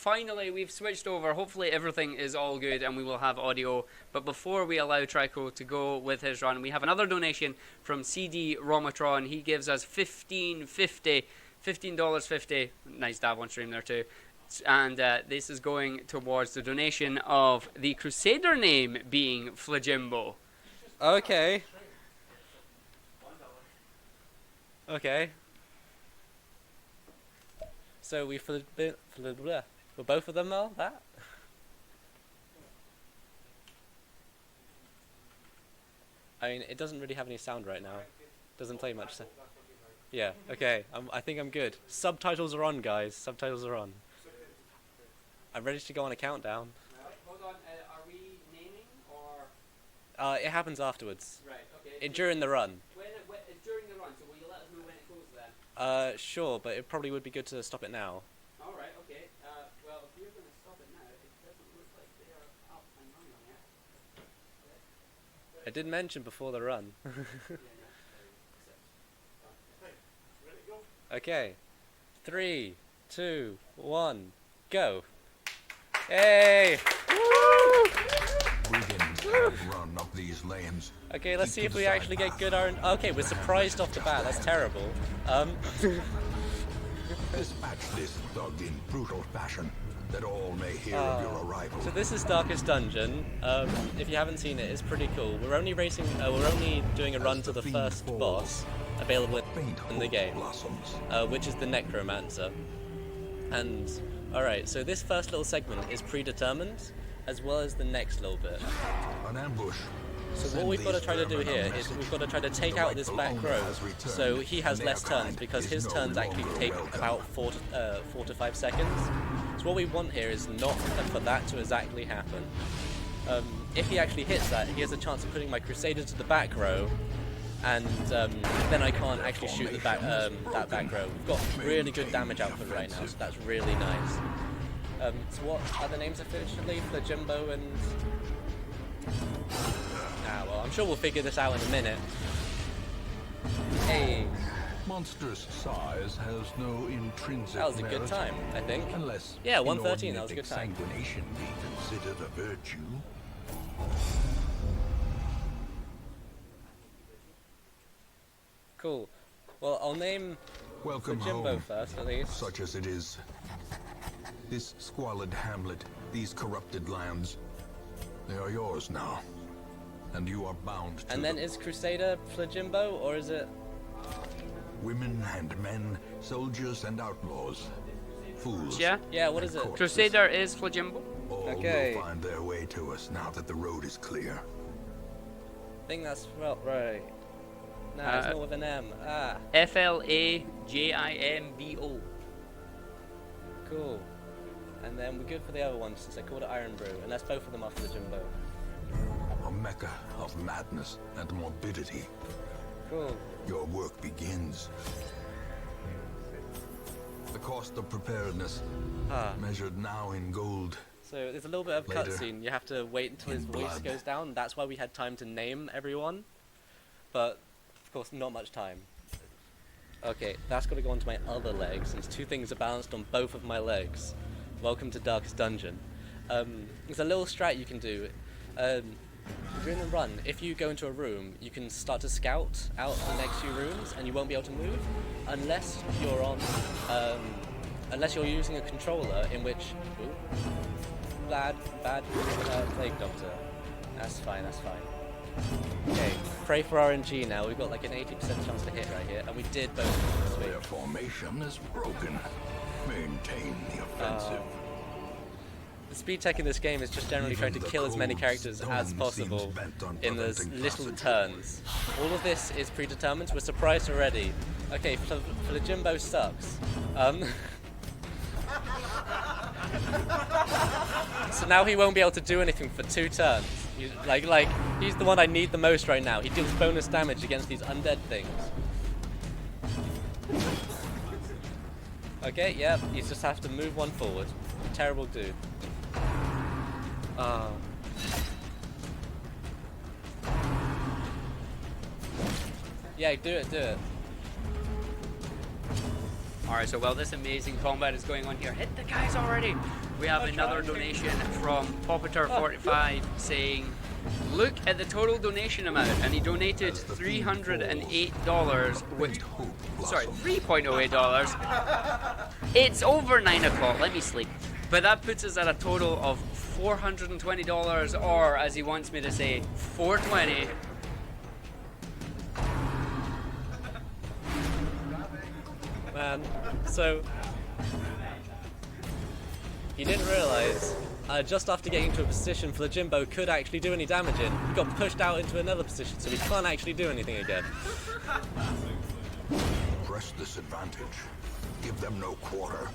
finally, we've switched over. Hopefully everything is all good and we will have audio. But before we allow Tricr0w to go with his run, we have another donation from CD Romatron. He gives us $15.50. Nice dab on stream there too. And this is going towards the donation of the Crusader name being Flajimbo. Okay. Okay. So we for both of them now, that? I mean, it doesn't really have any sound right now. Doesn't play much sound. Yeah, okay. I think I'm good. Subtitles are on, guys. Subtitles are on. I'm ready to go on a countdown. Hold on, are we naming or? It happens afterwards. Right, okay. During the run. During the run, so will you let us know when it goes then? Sure, but it probably would be good to stop it now. Alright, okay. Well, if you're going to stop it now, it doesn't look like they are up and running yet. I did mention before the run. Okay. 3, 2, 1, go. Yay! Run up these lanes. Okay, let's see if we actually get good iron. Okay, we're surprised off the bat. That's terrible. Dispatch this thug in brutal fashion, that all may hear of your arrival. So this is Darkest Dungeon. If you haven't seen it, it's pretty cool. We're only racing. We're only doing a run to the first boss available in the game, which is the Necromancer. And alright, so this first little segment is predetermined, as well as the next little bit. An ambush. So what we've got to try to do here is we've got to try to take out this back row, so he has less turns, because his turns actually take about 4 to 5 seconds. So what we want here is not for that to exactly happen. If he actually hits that, he has a chance of putting my Crusader to the back row, and then I can't actually shoot the that back row. We've got really good damage output right now, so that's really nice. So what other names are officially? Flajimbo and... well, I'm sure we'll figure this out in a minute. Hey! Monstrous size has no intrinsic That was a good merit, time, I think. Unless yeah, 113, that was a good time. Sanguination be considered a virtue. Cool. Well, I'll name Welcome Flajimbo home, first, at least. such as it is. This squalid hamlet, these corrupted lands, they are yours now. And you are bound to And then them. is Crusader Flajimbo, or is it... Women and men, soldiers and outlaws, fools. Yeah? Yeah, what is it? corpses. Crusader is Flajimbo. All Okay. will find their way to us now that the road is clear. I think that's right. No, it's not with an M. Flajimbo. Cool. And then we're good for the other one, since I called it Iron Brew, and that's both of them after the Jimbo. A mecca of madness and morbidity. Cool. Your work begins. The cost of preparedness, measured now in gold. So there's a little bit of Later, cutscene. You have to wait until his in voice blood. goes down. That's why we had time to name everyone. But, of course, not much time. Okay, that's got to go onto my other leg, since two things are balanced on both of my legs. Welcome to Darkest Dungeon. There's a little strat you can do. During the run, if you go into a room, you can start to scout out the next few rooms, and you won't be able to move unless you're on, unless you're using a controller in which, bad plague doctor. That's fine. Okay, pray for RNG now. We've got like an 80% chance to hit right here, and we did both this week. Their formation is broken. Maintain the offensive. The speed tech in this game is just generally trying to kill as many characters as possible in those little turns. All of this is predetermined. We're surprised already. Okay, Flajimbo sucks. So now he won't be able to do anything for 2 turns. Like he's the one I need the most right now. He deals bonus damage against these undead things. Okay, yeah, you just have to move one forward. Terrible dude. Yeah, do it. Alright, so while this amazing combat is going on here, hit the guys already! We have another donation from Popiter45 saying, look at the total donation amount, and he donated $308, which, sorry, $3.08. It's over 9 o'clock, let me sleep. But that puts us at a total of $420, or as he wants me to say, 420. Man, so he didn't realise just after getting into a position Flaljimbo could actually do any damage in, he got pushed out into another position, so he can't actually do anything again. Press this advantage. Give them no quarter.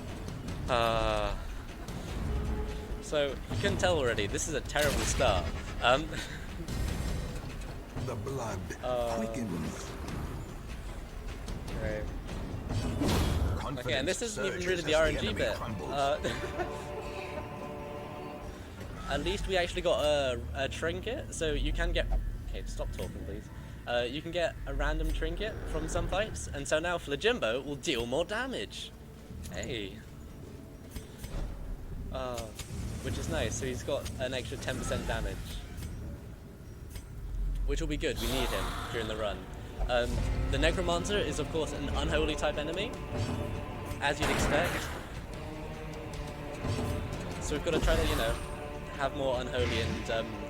So you can tell already, this is a terrible start. The blood quickens. Okay. Okay, and this isn't even really the RNG bit. At least we actually got a trinket, so you can get... Okay, stop talking please. You can get a random trinket from some fights, and so now Flaljimbo will deal more damage. Hey. Which is nice, so he's got an extra 10% damage. Which will be good, we need him during the run. The Necromancer is of course an unholy type enemy, as you'd expect. So we've got to try to, you know, have more unholy, and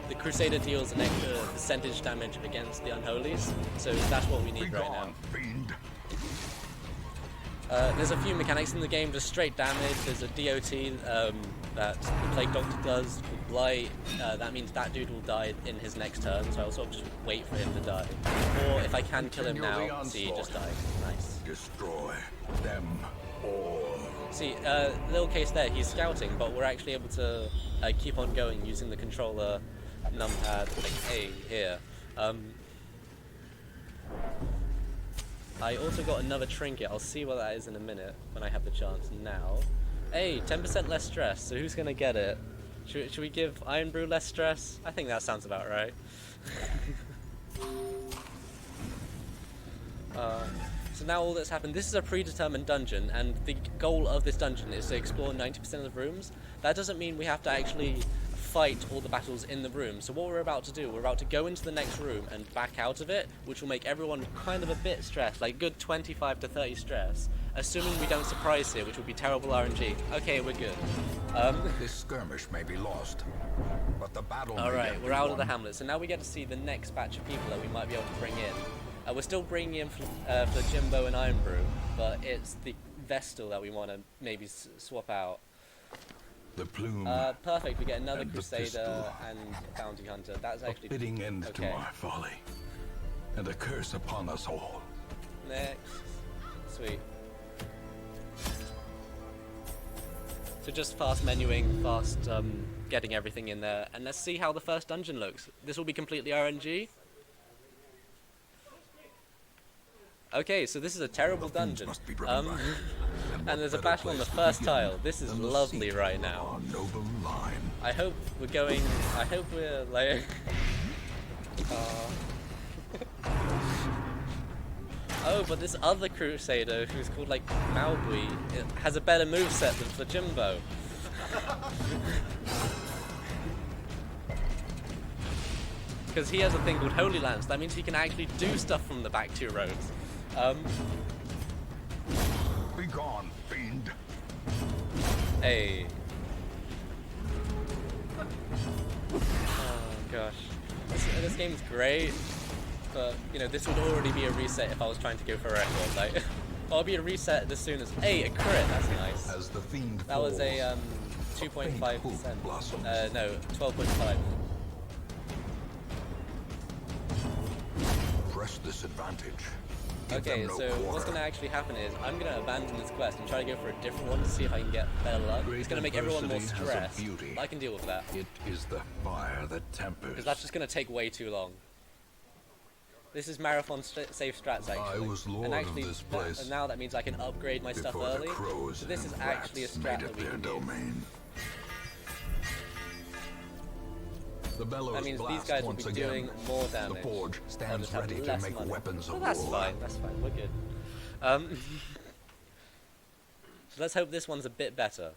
the Crusader deals an extra percentage damage against the unholies, so that's what we need right now. There's a few mechanics in the game, just straight damage. There's a DOT that the Plague Doctor does with Blight. That means that dude will die in his next turn, so I'll sort of just wait for him to die. Or if I can kill him now, see, he just died. Nice. Destroy them all. See, little case there, he's scouting, but we're actually able to keep on going using the controller numpad like A here. I also got another trinket. I'll see what that is in a minute when I have the chance. Now, hey, 10% less stress. So who's gonna get it? Should we give Iron Brew less stress? I think that sounds about right. So now all that's happened. This is a predetermined dungeon, and the goal of this dungeon is to explore 90% of the rooms. That doesn't mean we have to actually fight all the battles in the room. So what we're about to do, we're about to go into the next room and back out of it, which will make everyone kind of a bit stressed, like good 25 to 30 stress, assuming we don't surprise here, which would be terrible RNG. Okay, we're good. This skirmish may be lost, but the battle may Alright, yet we're be out of the won. hamlet, so now we get to see the next batch of people that we might be able to bring in. We're still bringing in Flaljimbo and Iron Brew, but it's the Vestal that we want to maybe swap out. The plume. Perfect, we get another and the Crusader pistol. and Bounty Hunter. That's A actually fitting end to okay. our folly, and a curse upon us all. Next. Sweet. So just fast menuing, fast getting everything in there, and let's see how the first dungeon looks. This will be completely RNG. Okay, so this is a terrible dungeon. Must be driven by. And there's a better battle on the place to first begin tile. This is than the lovely seat right now. of our noble line. I hope we're going. I hope we're like. Oh, but this other Crusader, who's called like Malbui, has a better moveset than Flaljimbo. Because he has a thing called Holy Lance. That means he can actually do stuff from the back 2 rows. Be gone, fiend. Hey. Oh gosh. This game's great, but you know, this would already be a reset if I was trying to go for a record. Like, I'll be a reset as soon as. Hey, a crit. That's nice. As the fiend That was a falls, 2.5%. blossoms. No, 12.5. Press this advantage. Give Okay, them no so what's quarter. going to actually happen is I'm going to abandon this quest and try to go for a different one to see if I can get better luck. It's going to make everyone more adversity has a stressed, beauty. but I can deal with that. It is the fire that tempers. Because that's just going to take way too long. This is marathon safe strats actually. I was lord and actually, of this place and now that means I can upgrade my stuff before the early. crows So this is and actually a rats strat made that it we their can do. domain. The bellows That means these blast guys will once be again. doing more The damage. forge They'll stands just have ready to less make money. weapons of Well, that's war. fine. That's fine. We're good. So let's hope this one's a bit better.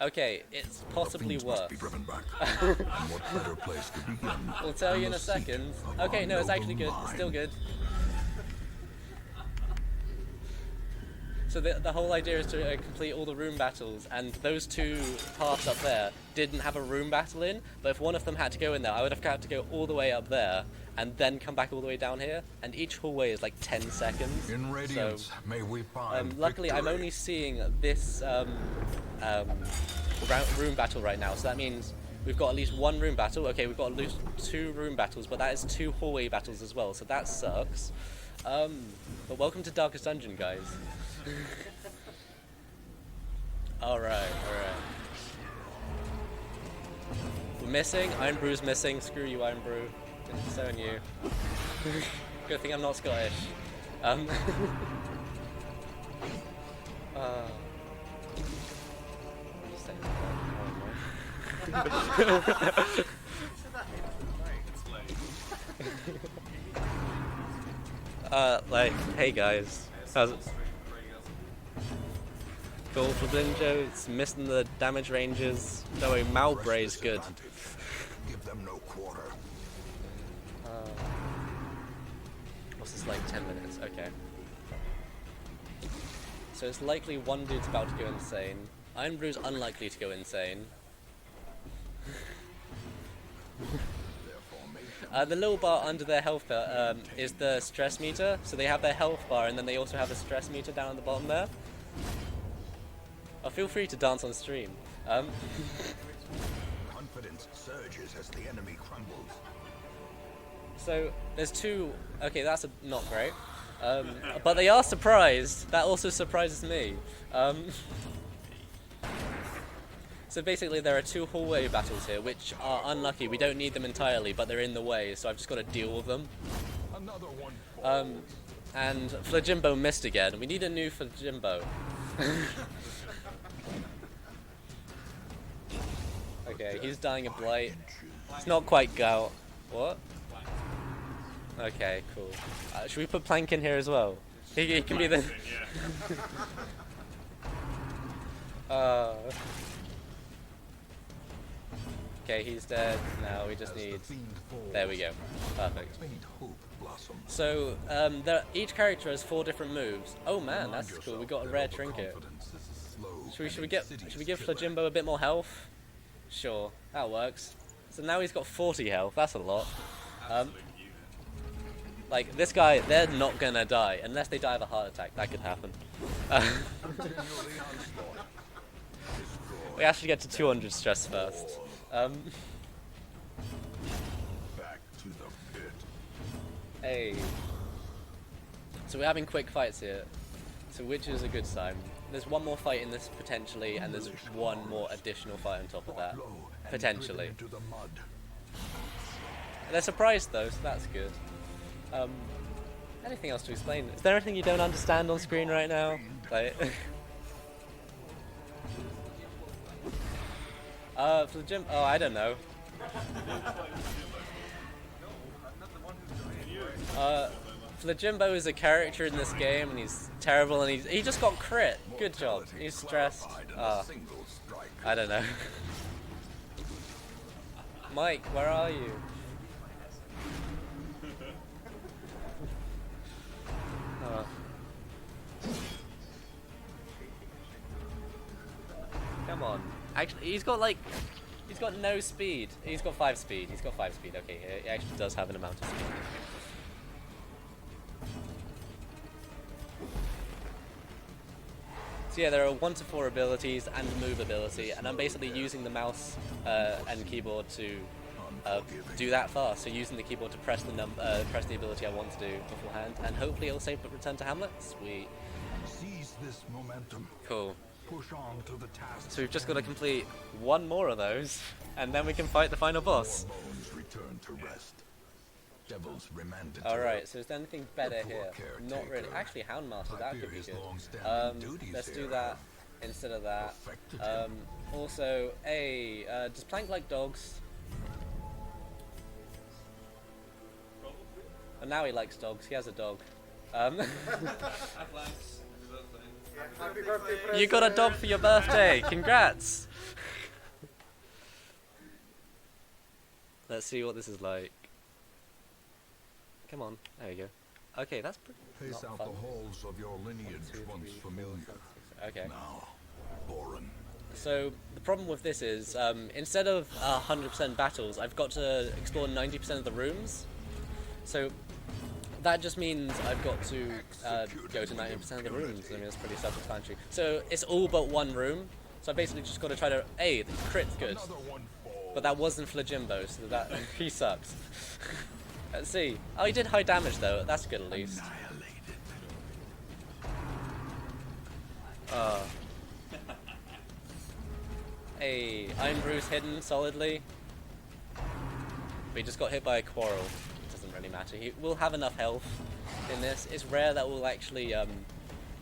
Okay, it's possibly The fiends must worse. be driven back. And what better place to begin We'll tell than you in the a seat second. of Okay, our no, it's actually noble good. It's line? still good. So the whole idea is to complete all the room battles, and those two paths up there didn't have a room battle in, but if one of them had to go in there, I would have had to go all the way up there, and then come back all the way down here, and each hallway is like 10 seconds. In radiance, may we find Luckily, I'm victory. only seeing this room battle right now, so that means we've got at least one room battle. Okay, we've got at least 2 room battles, but that is 2 hallway battles as well, so that sucks. But welcome to Darkest Dungeon, guys. Alright. We're missing. Iron Brew's missing. Screw you, Iron Brew. So are you. Good thing I'm not Scottish. Like, hey guys. How's it? Cool for Blinjo, it's missing the damage ranges. No way, Malbray's good. Give them no quarter. What's this, like 10 minutes? Okay. So it's likely one dude's about to go insane. Iron Brew's unlikely to go insane. The little bar under their health bar is the stress meter. So they have their health bar and then they also have a stress meter down at the bottom there. Oh, feel free to dance on stream. Confidence surges as the enemy crumbles. So there's 2. Okay, that's not great. But they are surprised. That also surprises me. So basically there are 2 hallway battles here, which are unlucky. We don't need them entirely, but they're in the way, so I've just got to deal with them. Another one. And Flajimbo missed again. We need a new Flajimbo. Okay, he's dying of blight. It's not quite gout. What? Okay, cool. Should we put Plank in here as well? He can be the... Okay, he's dead. Now we just need... There we go. Perfect. So, each character has 4 different moves. Oh man, that's cool. We got a rare trinket. Should we give Flajimbo a bit more health? Sure, that works. So now he's got 40 health. That's a lot. Like this guy, they're not gonna die unless they die of a heart attack. That could happen. We actually get to 200 stress first. Back to the pit. Hey. So we're having quick fights here. So which is a good sign. There's one more fight in this potentially, and there's one more additional fight on top of that. Potentially. They're surprised though, so that's good. Anything else to explain? Is there anything you don't understand on screen right now? Like for the gym? Oh, I don't know. Flajimbo is a character in this game, and he's terrible, and he just got crit. Good job. He's stressed. I don't know. Mike, where are you? Come on. Actually, he's got no speed. He's got 5 speed. He's got 5 speed. Okay, he actually does have an amount of speed. So yeah, there are 1 to 4 abilities and move ability, and I'm basically using the mouse and keyboard to do that fast. So using the keyboard to press the ability I want to do beforehand, and hopefully it'll save but return to Hamlet. Sweet. Seize this momentum. Cool. Push on to the task. So we've just got to complete 1 more of those, and then we can fight the final boss. Bones return to rest. Devils remanded. Alright, so is there anything better here? Not really. Actually, Houndmaster, that could be good. Let's do that instead of that. Also, does Plank like dogs? And now he likes dogs. He has a dog. You got a dog for your birthday. Congrats. Let's see what this is like. Come on. There you go. Okay, that's pretty. Pace out fun. the halls of your lineage once familiar. Okay. Now, Boren. So the problem with this is, instead of 100% battles, I've got to explore 90% of the rooms. So that just means I've got to go to 90% of the rooms. I mean, it's pretty self-explanatory. So it's all but one room. So I basically just got to try to. Hey, the crit's good, but that wasn't Flajimbo, so that he sucks. Let's see. Oh, he did high damage though. That's good at least. Hey, Iron Bruce hidden solidly. But he just got hit by a quarrel. It doesn't really matter. He will have enough health in this. It's rare that we'll actually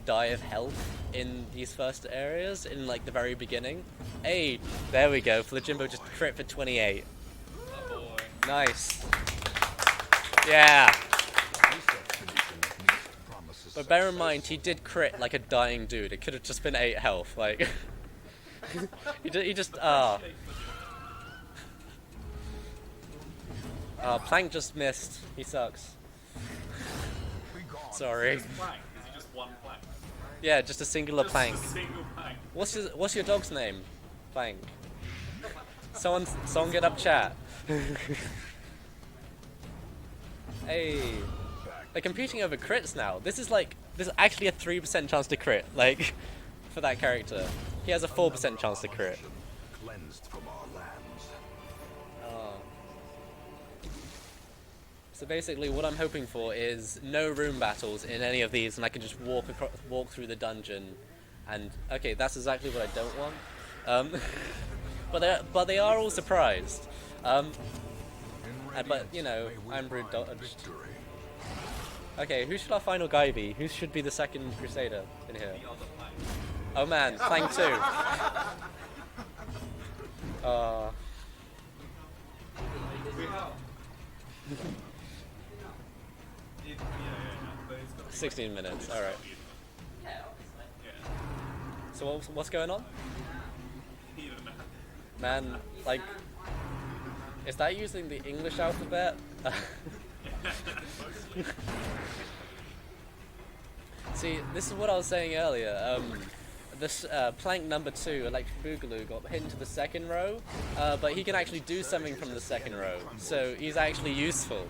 die of health in these first areas, in like the very beginning. Hey, there we go. Flajimbo just crit for 28. Nice. Yeah. But bear in mind, he did crit like a dying dude. It could have just been 8 health. Like, he just Plank just missed. He sucks. Sorry. Plank? Is it just one plank? Yeah, just a singular Just plank. a single plank. What's your dog's name? Plank. Someone get up chat. Hey, they're competing over crits now. This is actually a 3% chance to crit. Like, for that character, he has a 4% chance to crit. Cleansed from our lands. Oh. So basically, what I'm hoping for is no room battles in any of these, and I can just walk through the dungeon. And okay, that's exactly what I don't want. But they are all surprised. But you know, I'm brewed dodged. Okay, who should our final guy be? Who should be the second Crusader in here? Oh man, Plank 2. Uh, 16 minutes, alright. So what's going on? Man, like, is that using the English alphabet? See, this is what I was saying earlier. This plank number 2, Electric Boogaloo, got hit into the second row, but he can actually do something from the second row, so he's actually useful.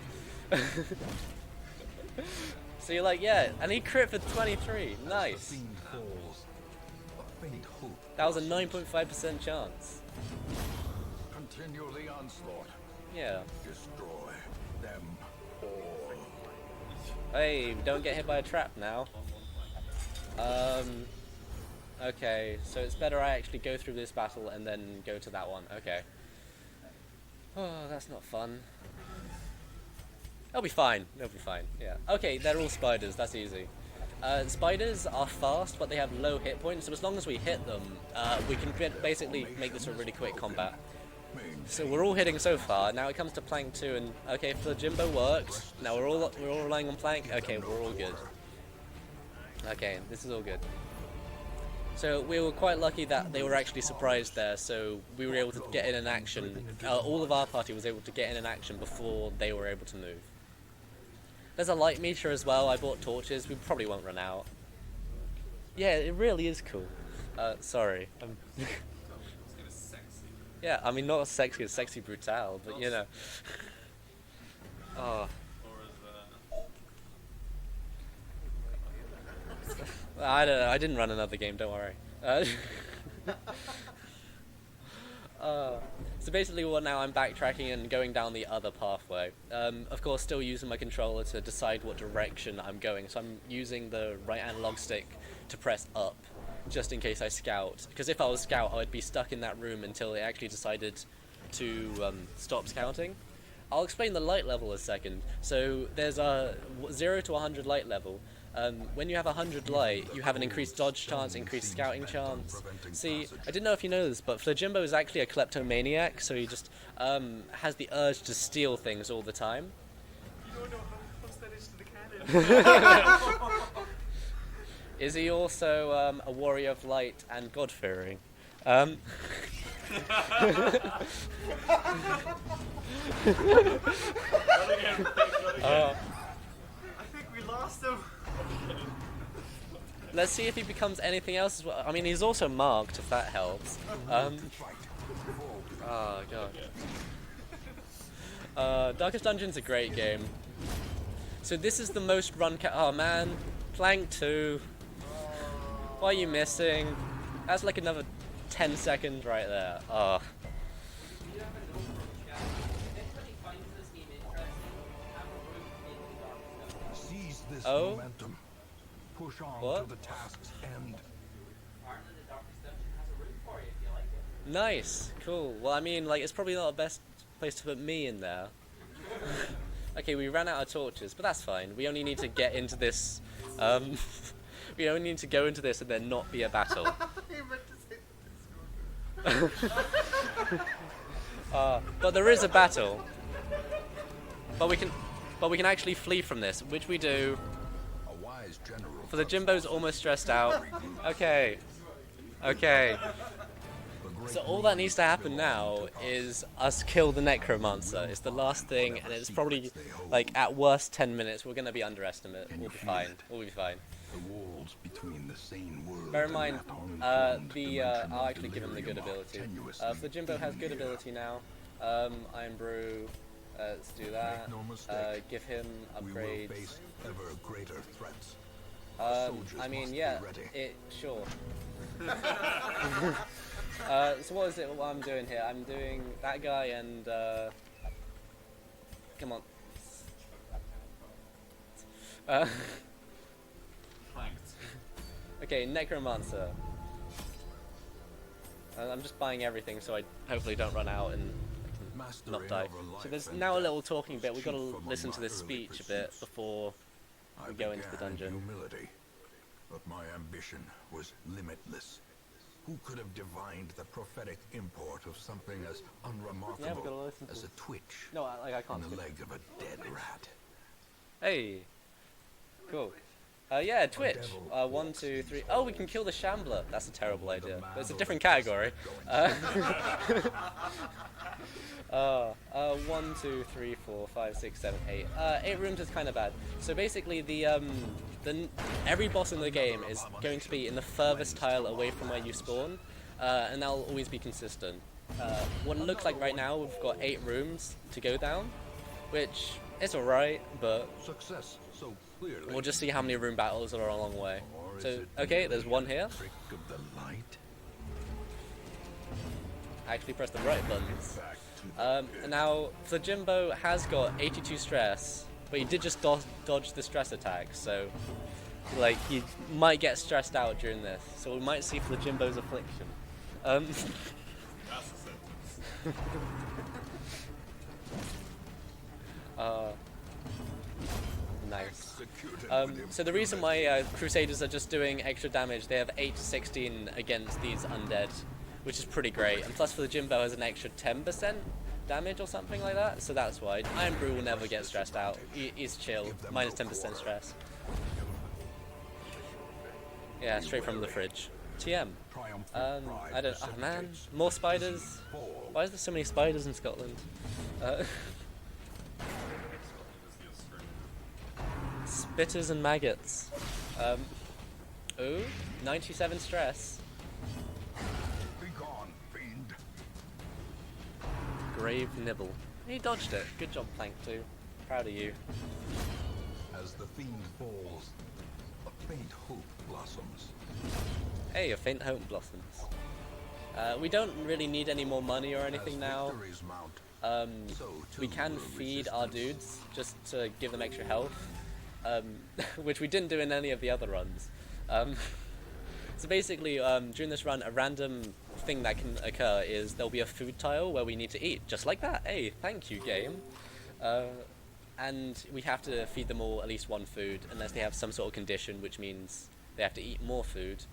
So you're like, yeah, and he crit for 23, nice. That was a 9.5% chance. Continue the onslaught. Yeah. Destroy them all. Hey, don't get hit by a trap now. Okay, so it's better I actually go through this battle and then go to that one. Okay. Oh, that's not fun. It'll be fine. It'll be fine. Yeah. Okay, they're all spiders. That's easy. Spiders are fast, but they have low hit points. So as long as we hit them, we can basically make this a really quick combat. So we're all hitting so far. Now it comes to Plank 2, and okay, Flajimbo worked. Now we're all relying on Plank. Okay, we're all good. Okay, this is all good. So we were quite lucky that they were actually surprised there, so we were able to get in an action. All of our party was able to get in an action before they were able to move. There's a light meter as well. I bought torches. We probably won't run out. Yeah, it really is cool. Sorry. Yeah, I mean, not as sexy as Sexy Brutal, but you know. Oh. I don't know. I didn't run another game. Don't worry. So basically, now I'm backtracking and going down the other pathway. Of course, still using my controller to decide what direction I'm going. So I'm using the right analog stick to press up, just in case I scout. Because if I was scout, I would be stuck in that room until it actually decided to stop scouting. I'll explain the light level a second. So there's a 0 to 100 light level. When you have 100 light, you have an increased dodge chance, increased scouting chance. See, I didn't know if you know this, but Flajimbo is actually a kleptomaniac, so he just has the urge to steal things all the time. You don't know how close that is to the cannon. Is he also a warrior of light and God-fearing? I think we lost him. Let's see if he becomes anything else as well. I mean, he's also marked, if that helps. Oh god. Darkest Dungeon's a great game. So this is the most run oh man, Plank 2. What are you missing? That's like another 10 seconds right there. Oh. Seize this Oh? momentum. Push on What? to the task's end. Nice, cool. Well, I mean, like, it's probably not the best place to put me in there. Okay, we ran out of torches, but that's fine. We only need to get into this. We only need to go into this and then not be a battle. But there is a battle. But we can actually flee from this, which we do. A wise general. For the Jimbo's almost stressed out. Okay. Okay. So all that needs to happen now is us kill the Necromancer. It's the last thing, and it's probably, like, at worst 10 minutes. We're gonna be underestimated. We'll be fine. We'll be fine. The walls between the sane world Bear in mind, and that unformed I'll actually dimension give him the good delirium ability. tenuously For Jimbo has good in the air. ability now. Iron Brew. Let's do that. Make no mistake, Give him We will upgrades. face ever greater threats. Soldiers I mean, must be yeah, ready. sure. So what is it? What I'm doing here? I'm doing that guy and come on. Planked. Okay, Necromancer. I'm just buying everything so I hopefully don't run out and Mastery not die. over life So there's and now a death little talking bit. We've got chief to among listen to my this early speech a bit pursuits. before I we go into the began in dungeon. humility, but my ambition was limitless. Who could have divined the prophetic import of something as Yeah, we've unremarkable got to listen to as a it. twitch No, I in can't. the skip. leg of a dead rat? Hey, cool. Yeah, Twitch. devil 1, walks 2, these 3. Oh, we can kill the Shambler. That's a terrible Only the idea. man But it's a who different has category. going 1, 2, 3, 4, 5, 6, 7, 8. 8 rooms is kind of bad. So basically, every boss in the game is going to be in the furthest tile away from where you spawn, and that'll always be consistent. What it looks like right now, we've got 8 rooms to go down, which is alright, but Success so clearly. we'll just see how many room battles are along the way. Or is So, it okay, there's merely one a here. trick of the light? I actually press the right buttons. Back to the And now, for Jimbo has got 82 stress, but he did just dodge the stress attack, so like he might get stressed out during this. So we might see for the Jimbo's affliction. That's a sentence. Nice. executed with So the reason why Crusaders are just doing extra damage, they have 8 to 16 against these undead, which is pretty great. And plus for the Jimbo has an extra 10% damage or something like that, so that's why. Iron Brew will never get stressed out. He's chill, minus 10% stress. Yeah, straight from the fridge. TM. I don't. Oh man, more spiders. Why is there so many spiders in Scotland? Spitters and maggots. Ooh, 97 stress. Be gone, fiend. Grave nibble. He dodged it. Good job, Plank 2. Proud of you. As the fiend falls, a faint hope blossoms. Hey, a faint hope blossoms. We don't really need any more money or anything As now. victories mount, so We too can will feed our resistance. dudes just to give them extra health, which we didn't do in any of the other runs. So basically, during this run, a random thing that can occur is there'll be a food tile where we need to eat, just like that. Hey, thank you, game. And we have to feed them all at least one food, unless they have some sort of condition, which means they have to eat more food.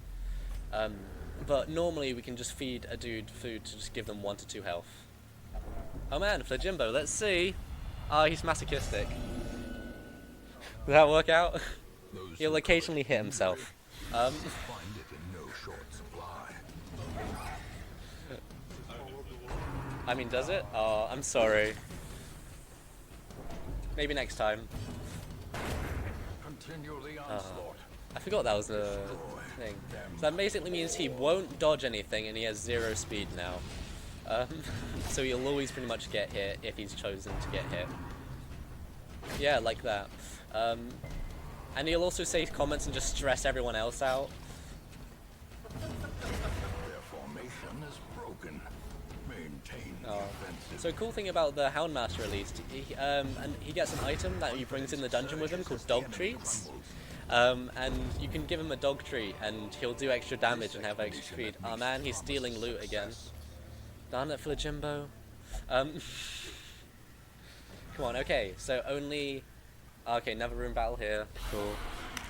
But normally we can just feed a dude food to just give them 1 to 2 health. Oh man, for Jimbo, let's see. Ah, he's masochistic. Did that work out? Those He'll who occasionally hit himself. find it in no short supply. I mean, does it? Oh, I'm sorry. Maybe next time. Continue the onslaught. I forgot that was a thing. So that basically means he won't dodge anything and he has 0 speed now. So he'll always pretty much get hit if he's chosen to get hit. Yeah, like that. And he'll also say comments and just stress everyone else out. Their formation is broken. Maintain the offensive. So cool thing about the Houndmaster at least, he gets an item that he brings in the dungeon with him called dog treats. And you can give him a dog treat and he'll do extra damage and have extra speed. Oh man, he's stealing loot again. Darn it, Flijimbo. Come on, okay, so only... Okay, never room battle here. Cool.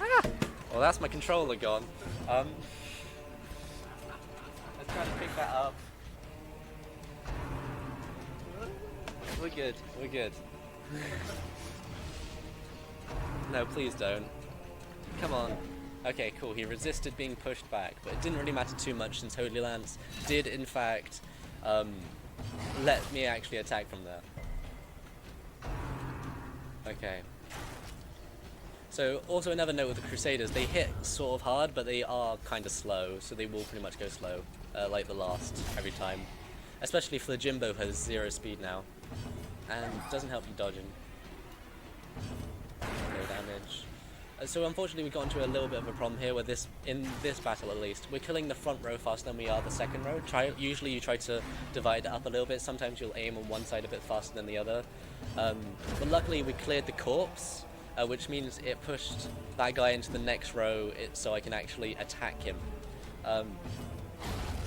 Ah! Well, that's my controller gone. Let's try to pick that up. We're good, we're good. No, please don't. Come on. Okay, cool, he resisted being pushed back, but it didn't really matter too much since Holy Lance did, in fact, let me actually attack from there. Okay. So, also another note with the Crusaders, they hit sort of hard, but they are kind of slow, so they will pretty much go slow, like the last, every time. Especially Flijimbo has 0 speed now, and doesn't help you dodging. No damage. So unfortunately we got into a little bit of a problem here, where in this battle at least, we're killing the front row faster than we are the second row. Usually you try to divide it up a little bit, sometimes you'll aim on one side a bit faster than the other. But luckily we cleared the corpse, which means it pushed that guy into the next row so I can actually attack him.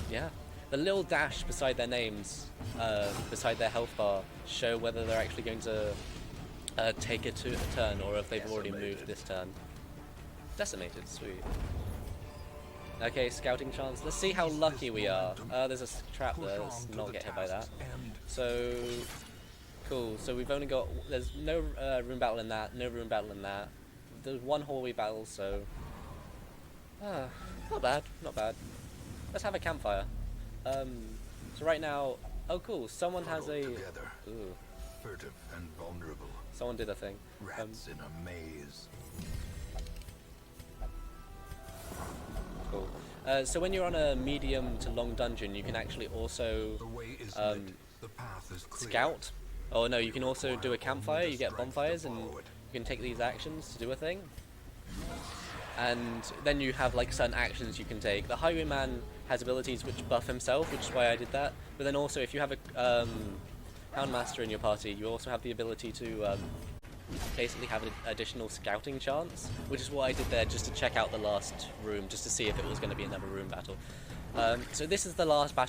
Yeah. The little dash beside their names, beside their health bar, show whether they're actually going to take a turn or if they've already moved this turn. Decimated, sweet. Okay, scouting chance. Let's see how lucky we are. There's a trap there, let's not get hit by that. So, cool, so we've only got, there's no room battle in that, no room battle in that. There's one hallway battle, so... not bad, not bad. Let's have a campfire. So right now, oh cool, someone has a... Ooh. Furtive and vulnerable. Someone did a thing. Rats in a maze. Cool. So when you're on a medium to long dungeon, you can actually also The way is lit. The path is clear. scout. Oh no, you can also do a campfire, you get bonfires, and you can take these actions to do a thing. And then you have like certain actions you can take. The Highwayman has abilities which buff himself, which is why I did that. But then also, if you have a Houndmaster in your party, you also have the ability to basically have an additional scouting chance, which is what I did there, just to check out the last room, just to see if it was going to be another room battle. So this is the last battle.